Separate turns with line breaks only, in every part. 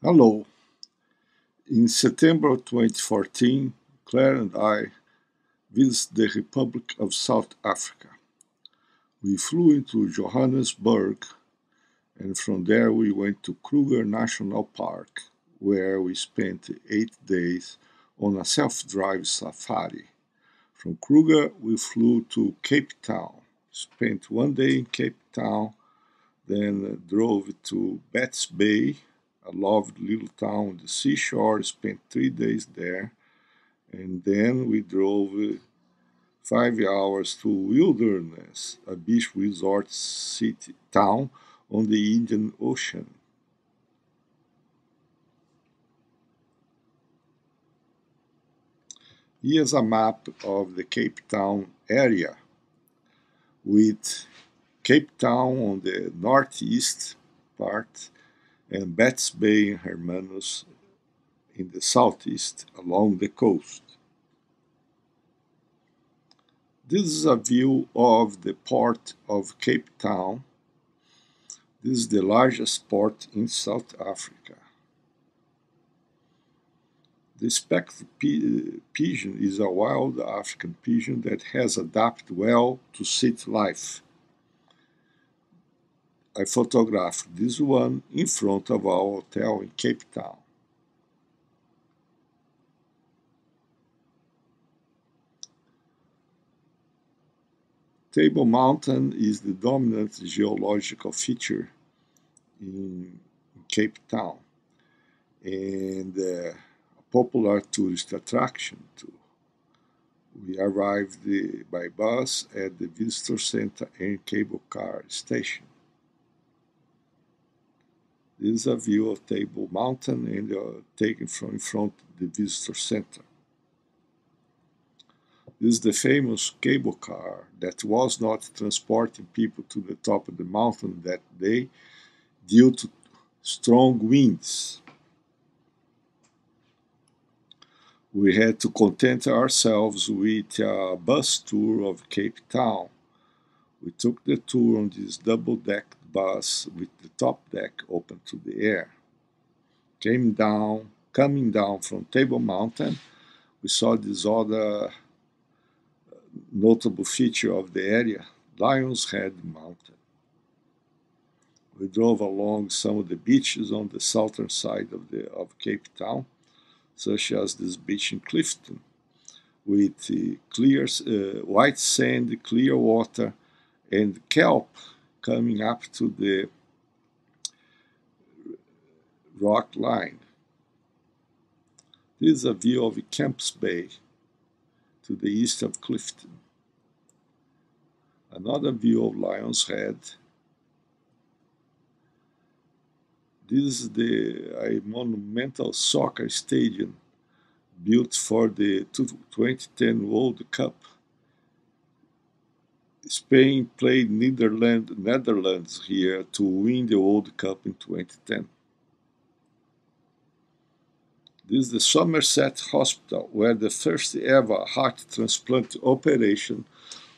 Hello. In September 2014, Claire and I visited the Republic of South Africa. We flew into Johannesburg and from there we went to Kruger National Park, where we spent 8 days on a self-drive safari. From Kruger, we flew to Cape Town, spent one day in Cape Town, then drove to Betts Bay, a lovely little town on the seashore, spent 3 days there, and then we drove 5 hours to Wilderness, a beach resort city town on the Indian Ocean. Here's a map of the Cape Town area with Cape Town on the northeast part and Betts Bay and Hermanus in the southeast along the coast. This is a view of the port of Cape Town. This is the largest port in South Africa. The speckled pigeon is a wild African pigeon that has adapted well to city life. I photographed this one in front of our hotel in Cape Town. Table Mountain is the dominant geological feature in Cape Town and a popular tourist attraction too. We arrived by bus at the visitor center and cable car station. This is a view of Table Mountain and taken from in front of the visitor center. This is the famous cable car that was not transporting people to the top of the mountain that day due to strong winds. We had to content ourselves with a bus tour of Cape Town. We took the tour on this double-decked bus with the top deck open to the air. Coming down from Table Mountain, we saw this other notable feature of the area, Lion's Head Mountain. We drove along some of the beaches on the southern side of Cape Town, such as this beach in Clifton, with clear white sand, clear water, and kelp coming up to the rock line. This is a view of Camps Bay to the east of Clifton. Another view of Lion's Head. This is a monumental soccer stadium built for the 2010 World Cup. Spain played Netherlands here to win the World Cup in 2010. This is the Somerset Hospital, where the first ever heart transplant operation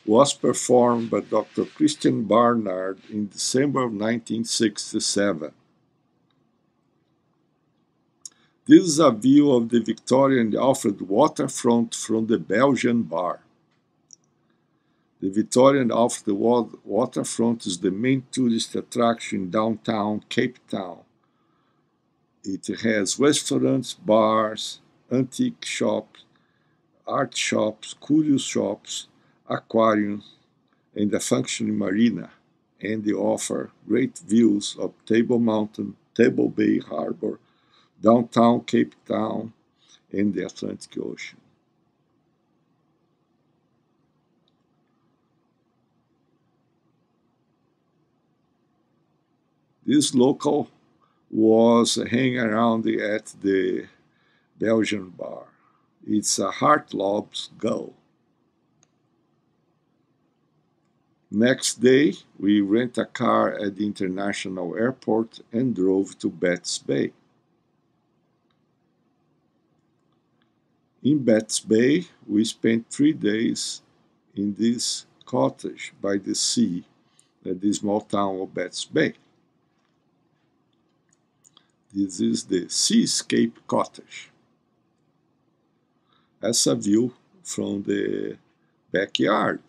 was performed by Dr. Christian Barnard in December of 1967. This is a view of the Victoria and Alfred waterfront from the Belgian bar. The Victoria and Alfred waterfront is the main tourist attraction in downtown Cape Town. It has restaurants, bars, antique shops, art shops, curious shops, aquariums, and a functioning marina, and they offer great views of Table Mountain, Table Bay Harbor, downtown Cape Town, and the Atlantic Ocean. This local was hanging around at the Belgian bar. It's a Hartlob's Gull. Next day, we rent a car at the international airport and drove to Betts Bay. In Betts Bay, we spent 3 days in this cottage by the sea at the small town of Betts Bay. This is the Seascape Cottage. That's a view from the backyard.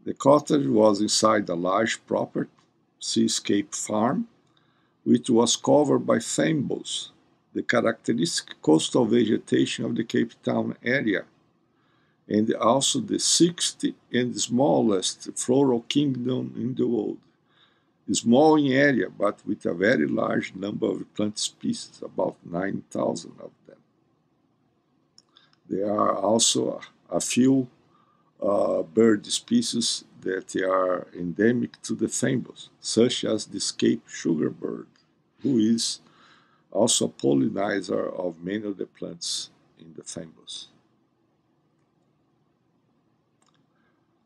The cottage was inside a large proper seascape farm, which was covered by fynbos, the characteristic coastal vegetation of the Cape Town area, and also the sixth and smallest floral kingdom in the world. Small in area, but with a very large number of plant species, about 9,000 of them. There are also a few bird species that are endemic to the fynbos, such as the Cape sugarbird, who is also a pollinizer of many of the plants in the fynbos.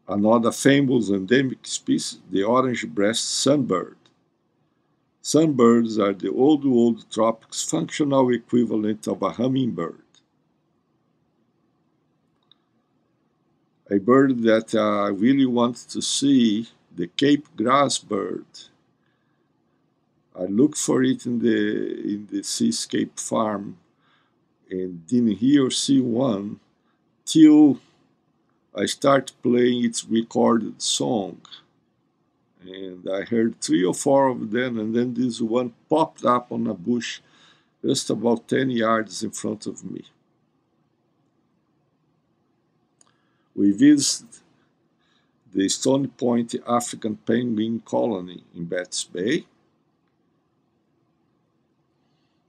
Another famous endemic species, the orange-breasted sunbird. Sunbirds are the old tropics functional equivalent of a hummingbird. A bird that I really want to see, the Cape grassbird. I looked for it in the seascape farm and didn't hear or see one till I started playing its recorded song. And I heard three or four of them, and then this one popped up on a bush just about 10 yards in front of me. We visited the Stony Point African penguin colony in Betts Bay.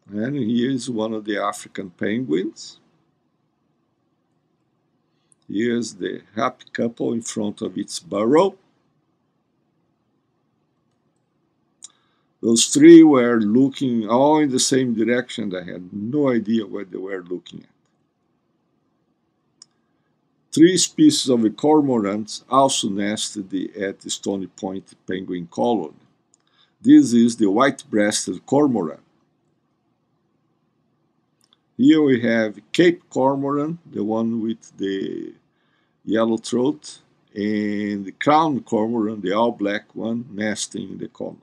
And here is one of the African penguins. Here's the happy couple in front of its burrow. Those three were looking all in the same direction. I had no idea what they were looking at. Three species of cormorants also nested at the Stony Point penguin colony. This is the white-breasted cormorant. Here we have Cape cormorant, the one with the yellow throat, and the crown cormorant, the all-black one, nesting in the colony.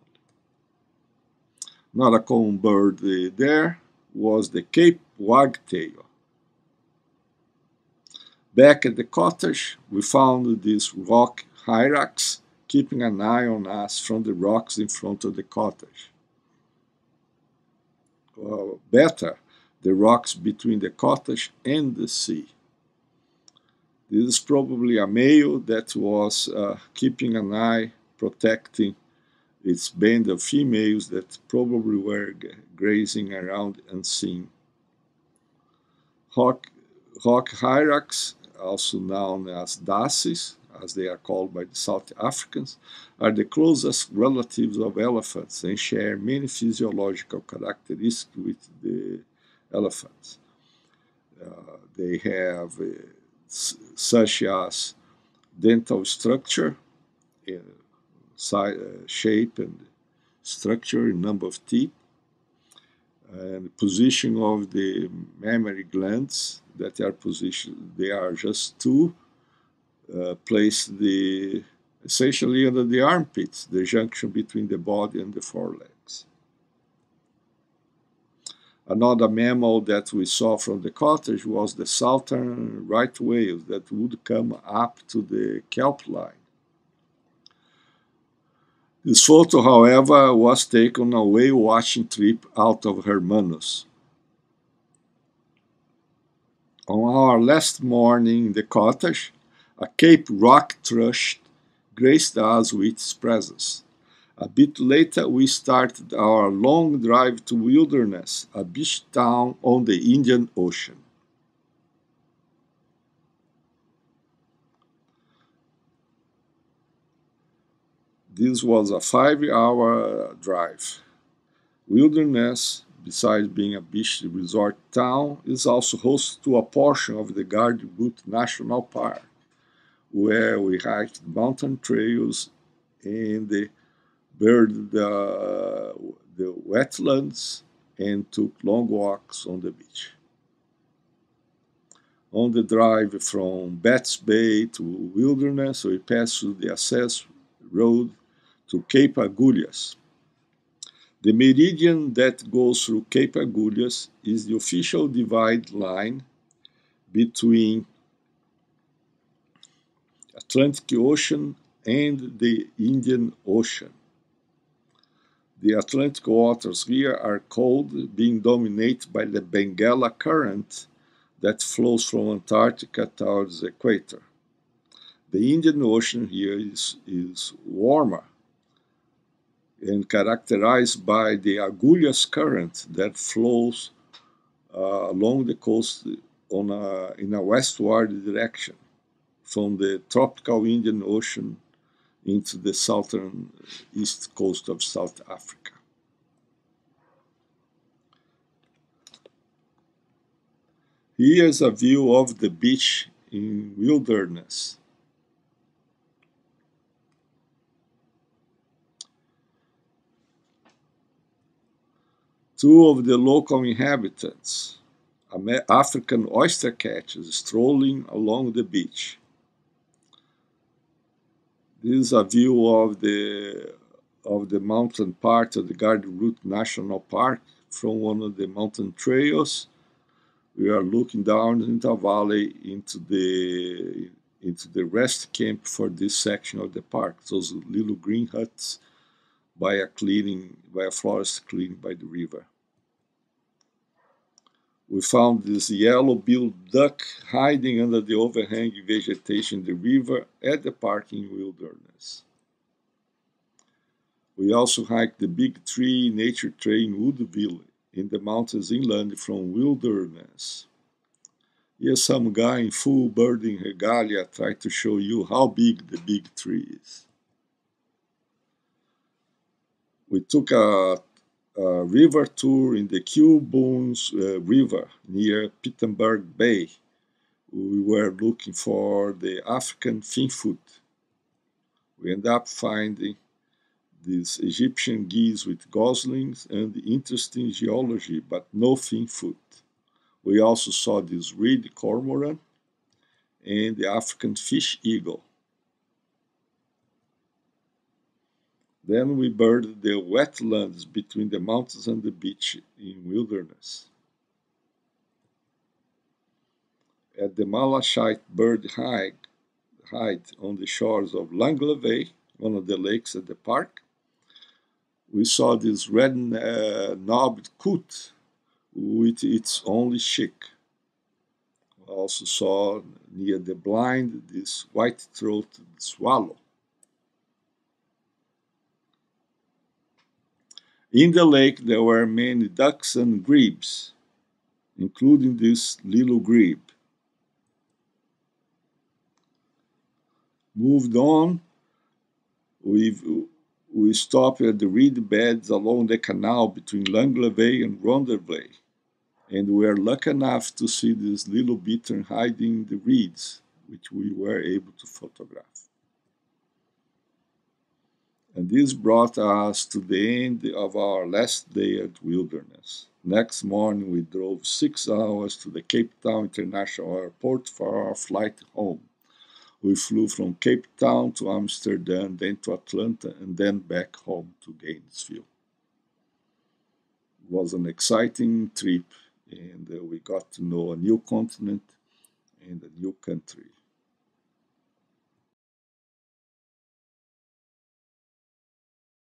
Not a common bird there was the Cape wagtail. Back at the cottage, we found this rock hyrax keeping an eye on us from the rocks in front of the cottage. Better, the rocks between the cottage and the sea. This is probably a male that was keeping an eye, protecting its band of females that probably were grazing around unseen. Rock hyrax, also known as daces, as they are called by the South Africans, are the closest relatives of elephants and share many physiological characteristics with the elephants. They have such as dental structure, shape and structure, number of teeth, and position of the mammary glands that are positioned. They are just two placed essentially under the armpits, the junction between the body and the forelegs. Another mammal that we saw from the cottage was the southern right whale that would come up to the kelp line. This photo, however, was taken on a whale watching trip out of Hermanus. On our last morning in the cottage, a Cape rock thrush graced us with its presence. A bit later, we started our long drive to Wilderness, a beach town on the Indian Ocean. This was a 5-hour drive. Wilderness, besides being a beach resort town, is also host to a portion of the Garden Butte National Park, where we hiked mountain trails and the wetlands and took long walks on the beach. On the drive from Betts Bay to Wilderness, we passed through the access road to Cape Agulhas. The meridian that goes through Cape Agulhas is the official divide line between Atlantic Ocean and the Indian Ocean. The Atlantic waters here are cold, being dominated by the Benguela Current that flows from Antarctica towards the equator. The Indian Ocean here is warmer and characterized by the Agulhas Current that flows along the coast in a westward direction from the tropical Indian Ocean into the southern east coast of South Africa. Here's a view of the beach in Wilderness. Two of the local inhabitants, African oyster catchers, strolling along the beach. This is a view of the mountain part of the Garden Route National Park from one of the mountain trails. We are looking down into a valley into the rest camp for this section of the park. Those little green huts by a forest clearing by the river. We found this yellow-billed duck hiding under the overhanging vegetation in the river at the parking wilderness. We also hiked the Big Tree Nature Trail in Woodville in the mountains inland from Wilderness. Here's some guy in full birding regalia trying to show you how big the big tree is. We took a river tour in the Kilboons River near Pietermaritzburg Bay. We were looking for the African finfoot. We ended up finding these Egyptian geese with goslings and interesting geology, but no finfoot. We also saw this reed cormorant and the African fish eagle. Then we birded the wetlands between the mountains and the beach in Wilderness. At the Malachite bird hide on the shores of Langlevey, one of the lakes at the park, we saw this red-knobbed coot with its only chick. We also saw near the blind this white-throated swallow. In the lake there were many ducks and grebes, including this little grebe. Moved on, we stopped at the reed beds along the canal between Langlevey and Rondervley, and we were lucky enough to see this little bittern hiding the reeds, which we were able to photograph. And this brought us to the end of our last day at Wilderness. Next morning, we drove 6 hours to the Cape Town International Airport for our flight home. We flew from Cape Town to Amsterdam, then to Atlanta, and then back home to Gainesville. It was an exciting trip, and we got to know a new continent and a new country.